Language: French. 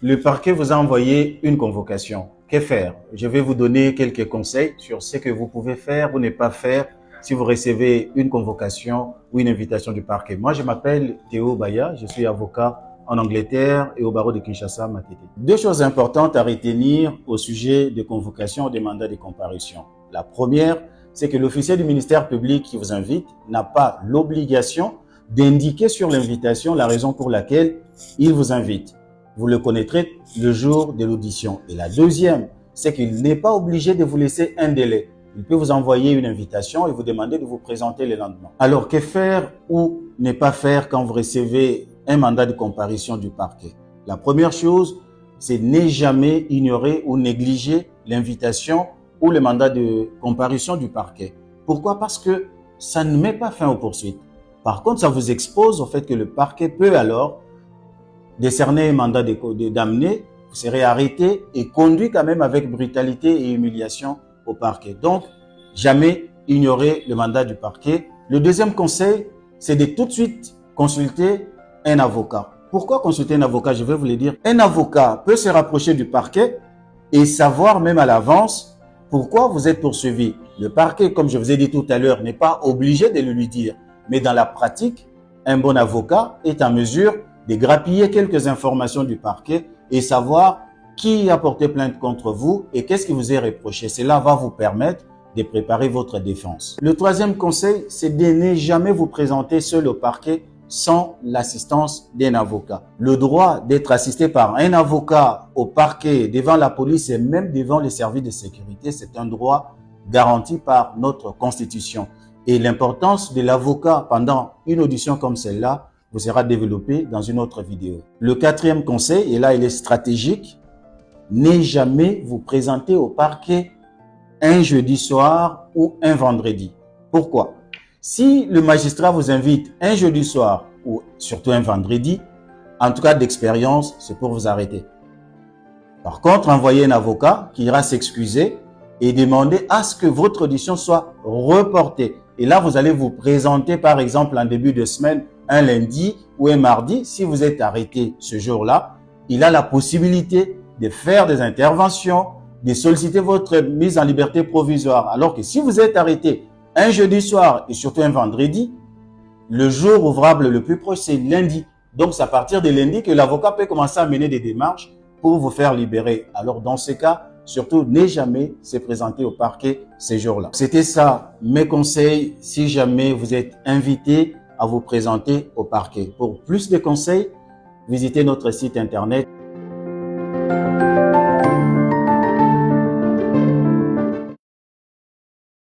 Le parquet vous a envoyé une convocation. Que faire? Je vais vous donner quelques conseils sur ce que vous pouvez faire ou ne pas faire si vous recevez une convocation ou une invitation du parquet. Moi, je m'appelle Théo Baya, je suis avocat en Angleterre et au barreau de Kinshasa, Matete. Deux choses importantes à retenir au sujet des convocations ou des mandats de comparution. La première, c'est que l'officier du ministère public qui vous invite n'a pas l'obligation d'indiquer sur l'invitation la raison pour laquelle il vous invite. Vous le connaîtrez le jour de l'audition. Et la deuxième, c'est qu'il n'est pas obligé de vous laisser un délai. Il peut vous envoyer une invitation et vous demander de vous présenter le lendemain. Alors, que faire ou ne pas faire quand vous recevez un mandat de comparution du parquet? La première chose, c'est ne jamais ignorer ou négliger l'invitation ou le mandat de comparution du parquet. Pourquoi? Parce que ça ne met pas fin aux poursuites. Par contre, ça vous expose au fait que le parquet peut alors décerner un mandat d'amener, vous serez arrêté et conduit quand même avec brutalité et humiliation au parquet. Donc, jamais ignorer le mandat du parquet. Le deuxième conseil, c'est de tout de suite consulter un avocat. Pourquoi consulter un avocat? Je vais vous le dire. Un avocat peut se rapprocher du parquet et savoir même à l'avance pourquoi vous êtes poursuivi. Le parquet, comme je vous ai dit tout à l'heure, n'est pas obligé de le lui dire. Mais dans la pratique, un bon avocat est en mesure de grappiller quelques informations du parquet et savoir qui a porté plainte contre vous et qu'est-ce qui vous est reproché. Cela va vous permettre de préparer votre défense. Le troisième conseil, c'est de ne jamais vous présenter seul au parquet sans l'assistance d'un avocat. Le droit d'être assisté par un avocat au parquet, devant la police et même devant les services de sécurité, c'est un droit garanti par notre Constitution. Et l'importance de l'avocat pendant une audition comme celle-là vous sera développée dans une autre vidéo. Le quatrième conseil, et là il est stratégique, ne jamais vous présenter au parquet un jeudi soir ou un vendredi. Pourquoi? Si le magistrat vous invite un jeudi soir ou surtout un vendredi, en tout cas d'expérience, c'est pour vous arrêter. Par contre, envoyez un avocat qui ira s'excuser et demander à ce que votre audition soit reportée. Et là, vous allez vous présenter, par exemple, en début de semaine, un lundi ou un mardi. Si vous êtes arrêté ce jour-là, il a la possibilité de faire des interventions, de solliciter votre mise en liberté provisoire. Alors que si vous êtes arrêté un jeudi soir et surtout un vendredi, le jour ouvrable le plus proche, c'est lundi. Donc, c'est à partir de lundi que l'avocat peut commencer à mener des démarches pour vous faire libérer. Alors, dans ce cas, surtout, ne jamais se présenter au parquet ces jours-là. C'était ça, mes conseils, si jamais vous êtes invité à vous présenter au parquet. Pour plus de conseils, visitez notre site internet